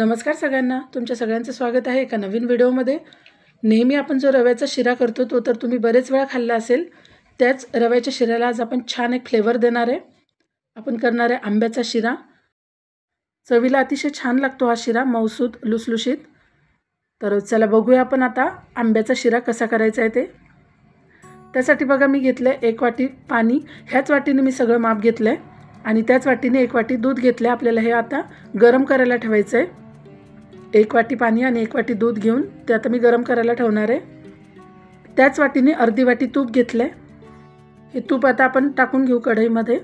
नमस्कार सगळ्यांना, तुमच्या सगळ्यांचं स्वागत आहे एका नवीन व्हिडिओमध्ये। नेहमी आपण जो रव्याचा शिरा करतो तो तर तुम्ही बरेच वेळा खाल्ला असेल। त्याच रव्याच्या शिऱ्याला आज आपण छान एक फ्लेवर देणार आहे। आपण करणार आहे आंब्याचा शिरा। चवीला अतिशय छान लागतो हा शिरा, मऊसूत लुसलुशीत। तर चला बघूया आपण आता आंब्याचा शिरा कसा करायचा आहे ते। त्यासाठी बघा मी घेतले 1 वाटी पाणी, ह्याच वाटीने मी सगळं माप घेतलंय आणि त्याच वाटीने 1 वाटी दूध घेतले। आपल्याला हे आता गरम करायला ठेवायचं आहे। 1 वाटी पाणी आणि 1 वाटी दूध घेऊन ते आता मी गरम करायला ठेवणार आहे। त्याच वाटीने अर्धी वाटी तूप घेतले। हे तूप आता आपण टाकून घेऊ कढईमध्ये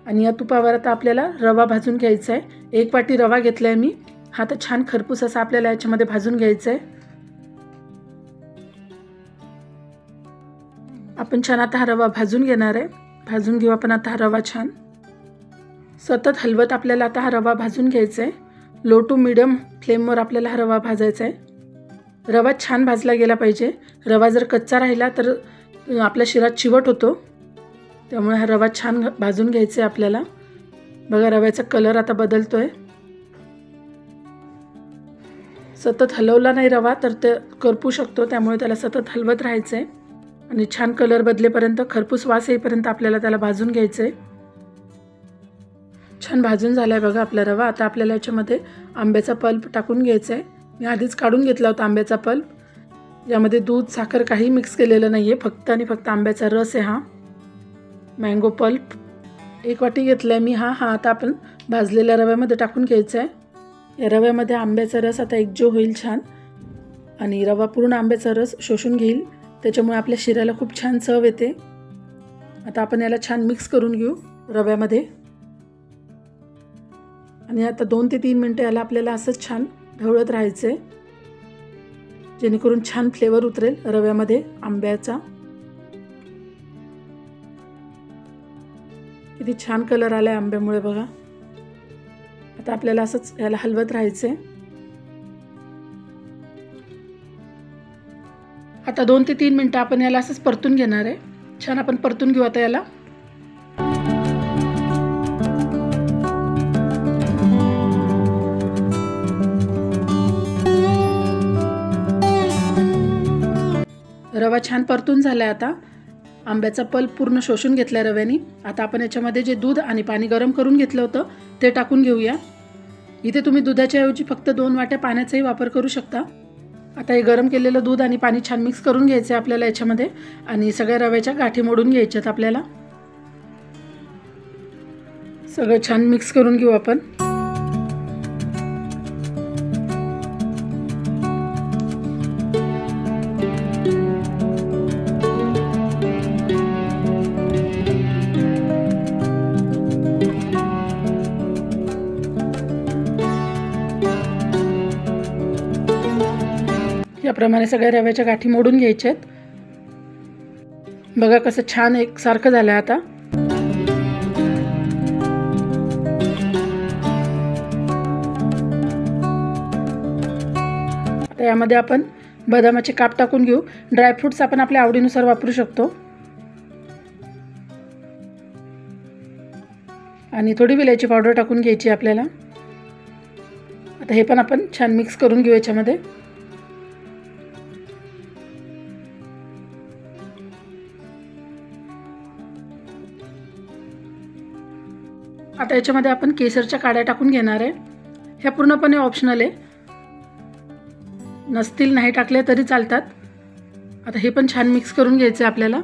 आणि या तुपावर आता आपल्याला रवा भाजून घ्यायचा आहे। 1 वाटी रवा घेतलाय मी, हा तर छान खरपूस असा आपल्याला याच्यामध्ये भाजून घ्यायचा आहे। आपण छान आता हा रवा भाजून घेणार आहे। भाजून घेऊ आपण आता हा रवा छान। सतत हलवत आपल्याला आता हा रवा भाजून घ्यायचा आहे। लो टू मीडियम फ्लेमवर आपल्याला हा रवा भाजायचा आहे। रवा छान भाजला गेला पाहिजे। रवा जर कच्चा राहिला तर आपला शिरा चिवट होतो, त्यामुळे हा रवा छान भाजून घ्यायचा आहे आपल्याला। बघा रव्याचा कलर आता बदलतोय। सतत हलवला नाही रवा तर ते करपू शकतो, त्यामुळे त्याला सतत हलवत राहायचं आहे आणि छान कलर बदलेपर्यंत, खरपूस वास येईपर्यंत आपल्याला त्याला भाजून घ्यायचं आहे। छान भाजून झालाय बघा आपला रवा। आता आपल्याला याच्यामध्ये आंब्याचा पल्प टाकून घ्यायचा आहे। मी आधीच काढून घेतला होता आंब्याचा पल्प। यामध्ये दूध साखर काही मिक्स केलेलं नाहीये, फक्त आणि फक्त आंब्याचा रस आहे हा, मँगो पल्प। 1 वाटी घेतलाय मी हा आता आपण भाजलेल्या रव्यामध्ये टाकून घ्यायचा आहे। या रव्यामध्ये आंब्याचा रस आता एकजीव होईल छान आणि रवा पूर्ण आंब्याचा रस शोषून घेईल, त्याच्यामुळे आपल्या शिऱ्याला खूप छान चव येते। आता आपण याला छान मिक्स करून घेऊ रव्यामध्ये आणि आता 2 ते 3 मिनिटं याला आपल्याला असंच छान ढवळत राहायचं आहे, जेणेकरून छान फ्लेवर उतरेल रव्यामध्ये आंब्याचा। किती छान कलर आलाय आंब्यामुळे बघा। आता आपल्याला असंच याला हलवत राहायचं आहे। आता 2 ते 3 मिनिटं आपण याला असंच परतून घेणार आहे। छान आपण परतून घेऊ आता याला। रवा छान परतून झालाय आता। आंब्याचा पल्प पूर्ण शोषून घेतलाय रव्याने। आता आपण याच्यामध्ये जे दूध आणि पाणी गरम करून घेतलं होतं ते टाकून घेऊया। इथे तुम्ही दुधाच्या ऐवजी फक्त 2 वाट्या पाण्याचाही वापर करू शकता। आता हे गरम केलेलं दूध आणि पाणी छान मिक्स करून घ्यायचं आहे आपल्याला याच्यामध्ये आणि सगळ्या रव्याच्या गाठी मोडून घ्यायच्यात आपल्याला। सगळं छान मिक्स करून घेऊ आपण। याप्रमाणे सगळ्या रव्याच्या गाठी मोडून घ्यायच्या आहेत। बघा कसं छान एकसारखं झालंय आता। आता यामध्ये आपण बदामाचे काप टाकून घेऊ। ड्रायफ्रुट्स आपण आपल्या आवडीनुसार वापरू शकतो आणि थोडी विलायची पावडर टाकून घ्यायची आपल्याला। आता हे पण आपण छान मिक्स करून घेऊ याच्यामध्ये। आता याच्यामध्ये आपण केसरच्या काड्या टाकून घेणार आहे। ह्या पूर्णपणे ऑप्शनल आहे, नसतील नाही टाकले तरी चालतात। आता हे पण छान मिक्स करून घ्यायचं आहे आपल्याला।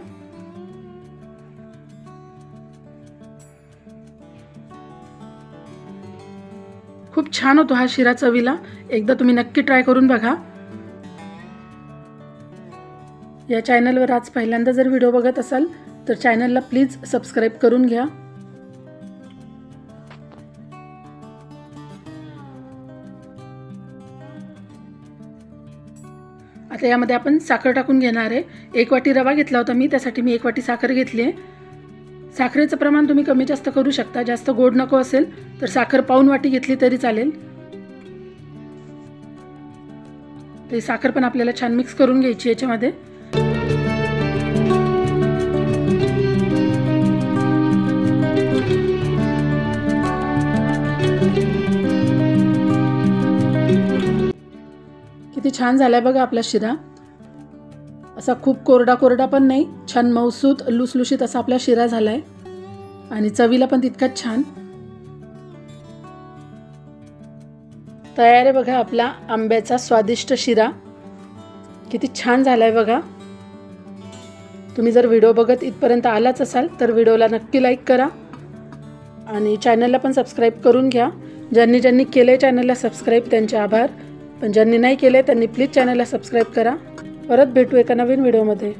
खूप छान होतो हा शिरा चवीला, एकदा तुम्ही नक्की ट्राय करून बघा। या चॅनलवर आज पहिल्यांदा जर व्हिडिओ बघत असाल तर चॅनलला प्लीज सबस्क्राईब करून घ्या। आता यामध्ये आपण साखर टाकून घेणार आहे। 1 वाटी रवा घेतला होता मी, त्यासाठी मी 1 वाटी साखर घेतली आहे। साखरेचं प्रमाण तुम्ही कमी जास्त करू शकता, जास्त गोड नको असेल तर साखर पाऊण वाटी घेतली तरी चालेल। ते साखर पण आपल्याला छान मिक्स करून घ्यायची याच्यामध्ये। किती छान झालाय बघा आपला शिरा. असा खूप कोरडा कोरडा पण नाही, छान मऊसूत लुसलुशीत असा आपला शिरा झालाय आणि चवीला पण तितकाच छान. तयार आहे बघा आपला आंब्याचा स्वादिष्ट शिरा. किती छान झालाय बघा. तुम्ही जर व्हिडिओ बघत इथपर्यंत आलाच असाल तर व्हिडिओला नक्की लाईक करा आणि चॅनलला पण सबस्क्राईब करून घ्या. ज्यांनी ज्यांनी केले चॅनलला सबस्क्राईब त्यांचे आभार, पण ज्यांनी नाही केले त्यांनी प्लीज चॅनलला सबस्क्राईब करा. परत भेटू एका नवीन व्हिडिओमध्ये.